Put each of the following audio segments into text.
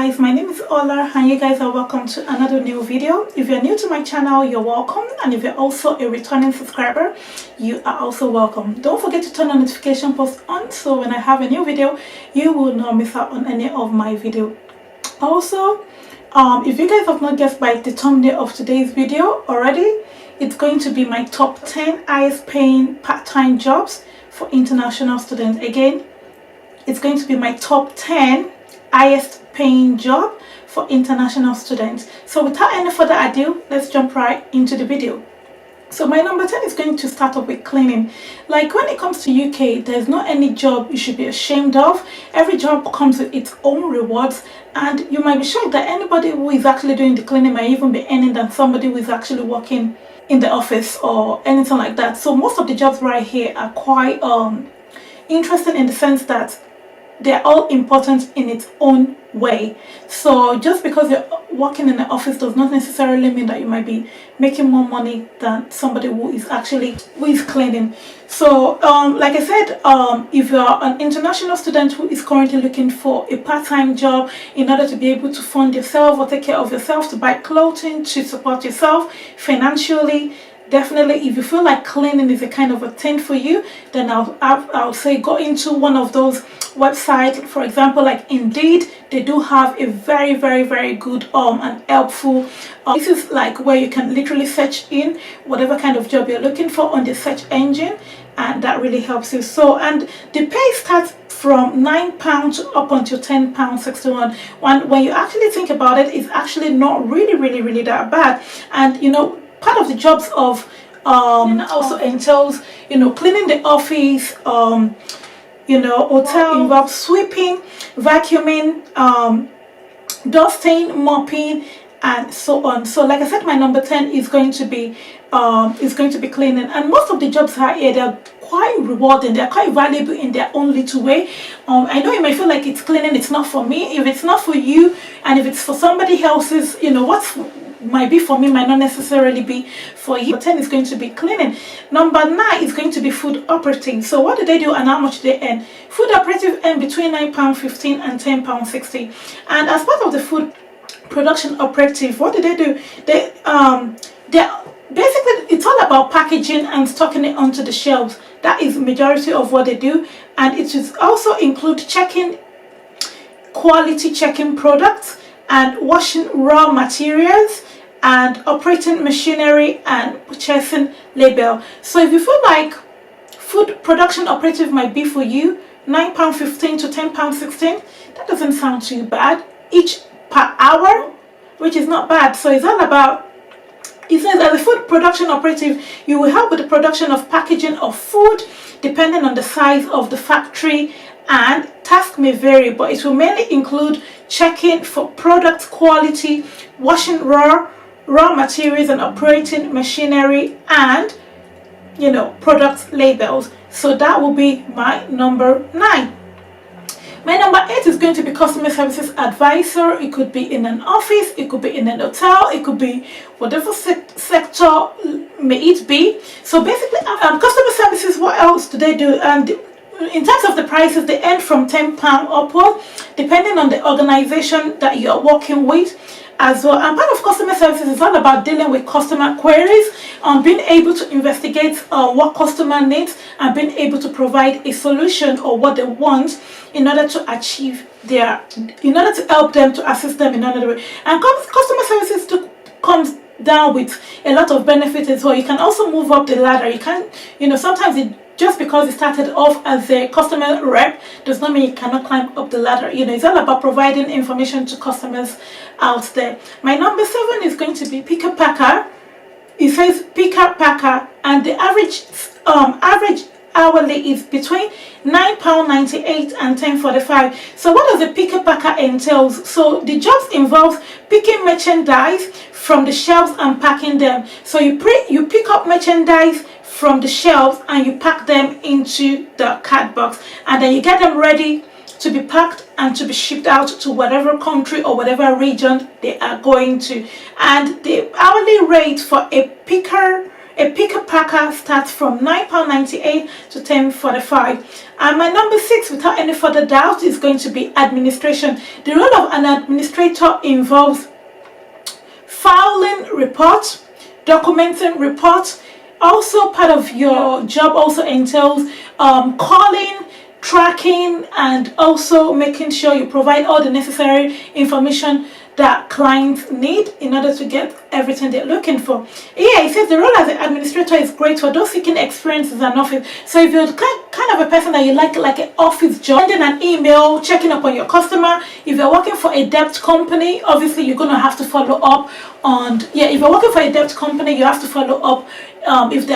guys, my name is Ola and you guys are welcome to another new video. If you're new to my channel, you're welcome, and if you're also a returning subscriber, you are also welcome. Don't forget to turn on notification post on so when I have a new video you will not miss out on any of my video. Also, if you guys have not guessed by the thumbnail of today's video already, it's going to be my top 10 highest paying part-time jobs for international students. Again, it's going to be my top 10 highest paying job for international students. So without any further ado, let's jump right into the video. So my number 10 is going to start off with cleaning. Like, when it comes to UK, there's not any job you should be ashamed of. Every job comes with its own rewards, and you might be shocked that anybody who is actually doing the cleaning might even be earning than somebody who is actually working in the office or anything like that. So most of the jobs right here are quite interesting in the sense that they're all important in its own way. So just because you're working in an office does not necessarily mean that you might be making more money than somebody who is cleaning. So like I said, if you're an international student who is currently looking for a part-time job in order to be able to fund yourself or take care of yourself, to buy clothing, to support yourself financially, definitely, if you feel like cleaning is a kind of a thing for you, then I'll say go into one of those websites. For example, like Indeed, they do have a very good and helpful this is like where you can literally search in whatever kind of job you're looking for on the search engine, and that really helps you. So, and the pay starts from £9 up until £10.61. When you actually think about it, it's actually not really that bad. And you know, part of the jobs of also entails, you know, cleaning the office, you know, hotel involves sweeping, vacuuming, dusting, mopping, and so on. So like I said, my number 10 is going to be cleaning, and most of the jobs are here, they're quite rewarding, they're quite valuable in their own little way. I know you may feel like it's cleaning, it's not for me. If it's not for you, and if it's for somebody else's, you know, what might be for me might not necessarily be for you. Number 10 is going to be cleaning. Number 9 is going to be food operative. So what do they do and how much do they earn? Food operative earn between £9.15 and £10.60. And as part of the food production operative, what do? They basically, it's all about packaging and stocking it onto the shelves. That is the majority of what they do, and it is also include quality checking products and washing raw materials and operating machinery and purchasing label. So if you feel like food production operative might be for you, £9.15 to £10.16, that doesn't sound too bad each per hour, which is not bad. So it's all about, it says, as a food production operative, you will help with the production of packaging of food depending on the size of the factory, and tasks may vary, but it will mainly include checking for product quality, washing raw materials and operating machinery, and, you know, product labels. So that will be my number 9. My number 8 is going to be customer services advisor. It could be in an office, it could be in an hotel, it could be whatever sector may it be. So basically, customer services, what else do they do? And in terms of the prices, they earn from £10 upward, depending on the organization that you're working with as well. And part of customer services is all about dealing with customer queries, being able to investigate what customer needs, and being able to provide a solution or what they want in order to help them, to assist them in another way. And customer services comes down with a lot of benefits as well. You can also move up the ladder. You can, you know, sometimes just because you started off as a customer rep does not mean you cannot climb up the ladder. You know, it's all about providing information to customers out there. My number 7 is going to be picker packer. It says picker packer, and the average hourly is between £9.98 and £10.45. So what does the picker packer entails? So the jobs involves picking merchandise from the shelves and packing them. So you pick up merchandise from the shelves and you pack them into the card box, and then you get them ready to be packed and to be shipped out to whatever country or whatever region they are going to. And the hourly rate for a picker A picker packer starts from £9.98 to £10.45. And my number 6, without any further doubt, is going to be administration. The role of an administrator involves filing reports, documenting reports. Also, part of your job also entails calling, tracking, and also making sure you provide all the necessary information that clients need in order to get everything they're looking for. Yeah, it says the role as an administrator is great for those seeking experience in an office. So if you're kind of a person that you like an office job, sending an email, checking up on your customer. If you're working for a debt company, obviously you're going to have to follow up on, yeah, if you're working for a debt company, you have to follow up if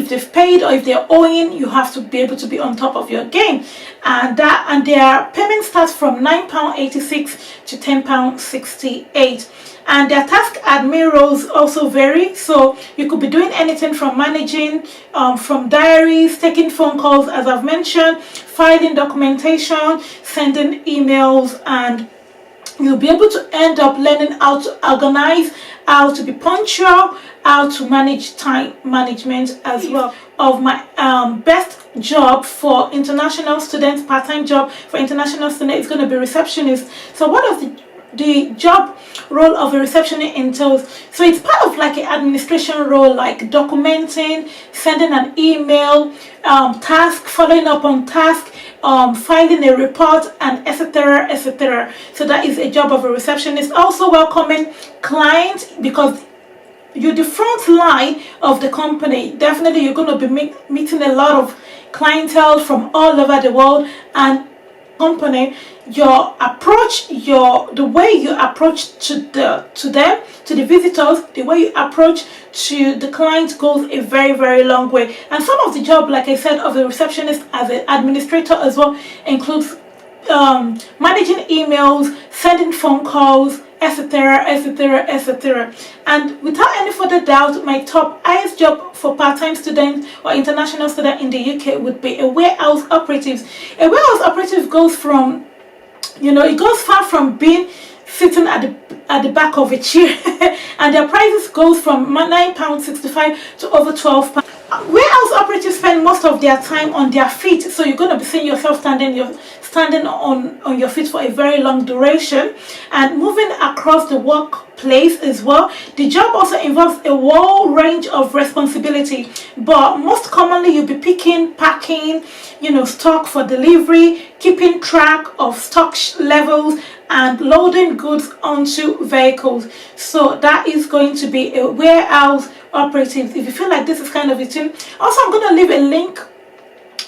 they've paid or if they're owing. You have to be able to be on top of your game, and their payment starts from £9.86 to £10.68. And their task admin roles also vary, so you could be doing anything from managing, from diaries, taking phone calls, as I've mentioned, filing documentation, sending emails, and you'll be able to end up learning how to organize, how to be punctual, how to manage time management as well. Of my best job for international students, part-time job for international students, is going to be receptionist. So what does the job role of a receptionist entails? So it's part of like an administration role, like documenting, sending an email, task, following up on task, filing a report, and etc, etc. So that is a job of a receptionist. Also welcoming clients, because you're the front line of the company. Definitely you're going to be meeting a lot of clientele from all over the world, and company, your approach, the way you approach to the visitors, the way you approach to the client goes a very, very long way. And some of the job, like I said, of a receptionist as an administrator as well includes managing emails, sending phone calls, etc, etc, etc. And without any further doubt, my top highest job for part-time students or international student in the UK would be a warehouse operative. A warehouse operative goes from, it goes far from being sitting at the back of a chair and their prices goes from £9.65 to over £12. Warehouse operatives spend most of their time on their feet, so you're going to be seeing yourself standing on your feet for a very long duration and moving across the workplace as well. The job also involves a wide range of responsibility, but most commonly you'll be picking, packing, stock for delivery, keeping track of stock levels, and loading goods onto vehicles. So that is going to be a warehouse operative. If you feel like this is kind of a thing, also I'm going to leave a link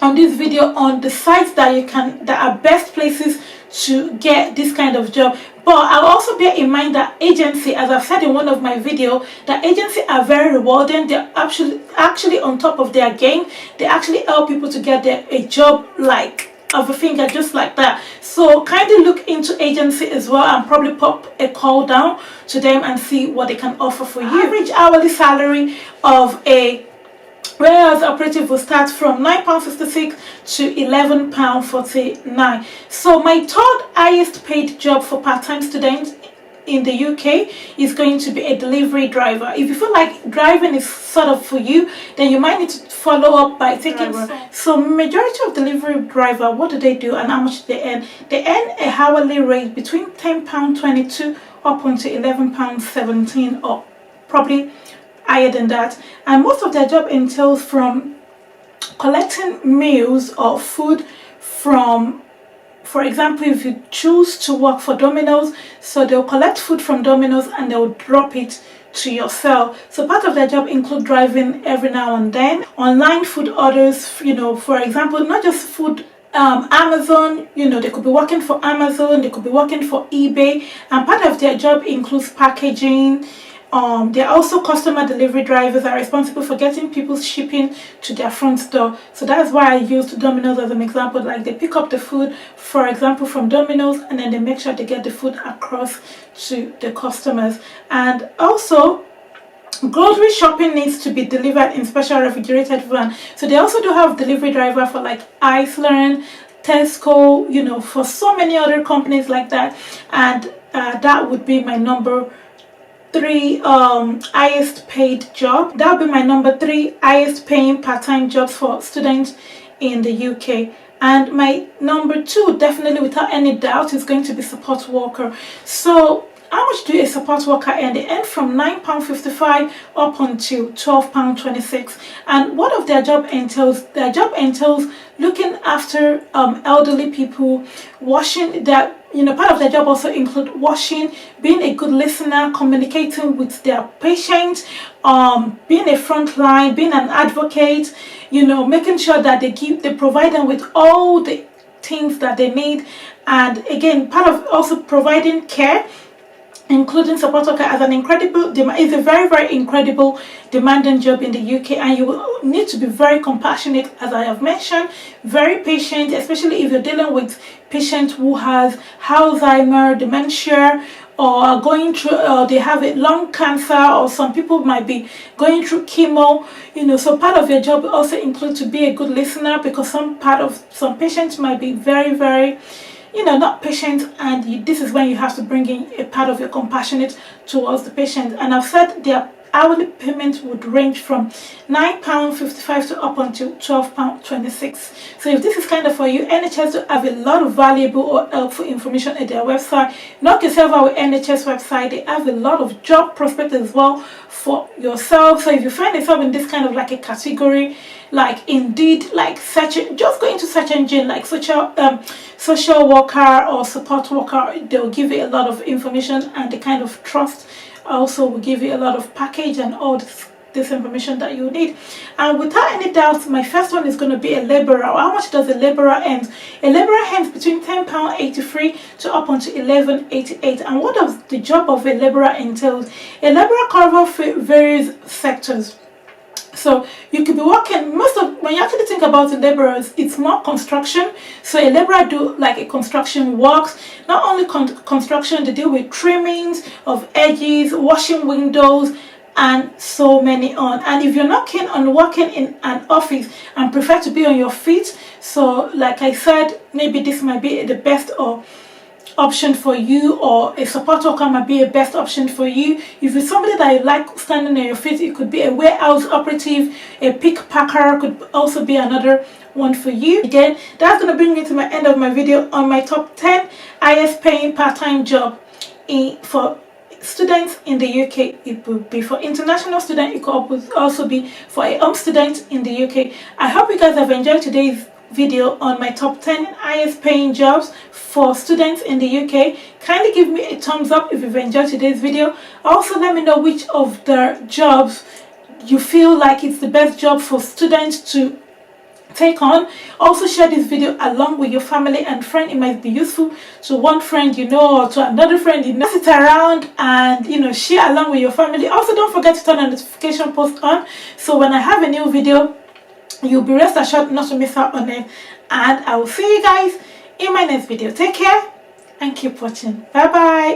on this video on the sites that are best places to get this kind of job. But I'll also bear in mind that agency, as I've said in one of my videos, that agency are very rewarding. They're actually on top of their game. They actually help people to get a job like of a finger, just like that. So kindly look into agency as well and probably pop a call down to them and see what they can offer for you. Average hourly salary of a warehouse operative will start from £9.66 to £11.49. So my third highest paid job for part-time students in the UK is going to be a delivery driver. If you feel like driving is sort of for you, then you might need to follow up by taking so majority of delivery driver, what do they do and how much they earn? They earn a hourly rate between £10.22 up until £11.17 or probably higher than that. And most of their job entails from collecting meals or food from, for example, if you choose to work for Domino's, so they'll collect food from Domino's and they'll drop it to your cell. So part of their job include driving every now and then, online food orders, for example, not just food, Amazon, they could be working for Amazon, they could be working for eBay, and part of their job includes packaging. They're also customer delivery drivers, are responsible for getting people's shipping to their front door. So that's why I used Domino's as an example. Like they pick up the food, for example, from Domino's, and then they make sure they get the food across to the customers. And also, grocery shopping needs to be delivered in special refrigerated van. So they also do have delivery driver for like Iceland, Tesco, for so many other companies like that. And that would be my number 3 highest paid job. That will be my number 3 highest paying part-time jobs for students in the UK. And my number 2, definitely without any doubt, is going to be support worker. So how much do a support worker earn? They earn from £9.55 up until £12.26. And what of their job entails? Their job entails looking after elderly people, washing their, part of their job also include washing, being a good listener, communicating with their patients, being a front line, being an advocate, making sure that they provide them with all the things that they need. And again, part of also providing care, including support worker, as an incredible is a very, very incredible demanding job in the UK, and you will need to be very compassionate, as I have mentioned, very patient, especially if you're dealing with patients who has Alzheimer, dementia, or going through they have a lung cancer, or some people might be going through chemo. So part of your job also includes to be a good listener, because some patients might be very, very not patient, and this is when you have to bring in a part of your compassionate towards the patient. And I've said their hourly payment would range from £9.55 to up until £12.26. So if this is kind of for you, NHS do have a lot of valuable or helpful information at their website. Knock yourself out with NHS website. They have a lot of job prospects as well for yourself. So if you find yourself in this kind of like a category, like Indeed, like just go into search engine like social worker or support worker, they'll give you a lot of information, and the kind of trust also will give you a lot of package and all this information that you need. And without any doubt, my first one is going to be a labourer. How much does a labourer earn? A labourer earns between £10.83 to up until £11.88. And what does the job of a labourer entail? A labourer covers various sectors. So you could be working, when you actually think about the laborers, it's more construction. So a laborer do like a construction works. Not only construction, they deal with trimmings of edges, washing windows, and so many on. And if you're not keen on working in an office and prefer to be on your feet, so like I said, maybe this might be the best option for you, or a support worker might be a best option for you. If you're somebody that you like standing on your feet, it could be a warehouse operative, a pick packer could also be another one for you. Again, that's going to bring me to my end of my video on my top 10 highest paying part-time job for students in the UK. It will be for international students. It could also be for a home student in the UK. I hope you guys have enjoyed today's video on my top 10 highest paying jobs for students in the UK. Kindly give me a thumbs up if you've enjoyed today's video. Also, let me know which of the jobs you feel like it's the best job for students to take on. Also, share this video along with your family and friend. It might be useful to one friend or to another friend sit around and share along with your family. Also, don't forget to turn the notification post on, so when I have a new video, you'll be rest assured not to miss out on it. And I will see you guys in my next video. Take care and keep watching. Bye bye.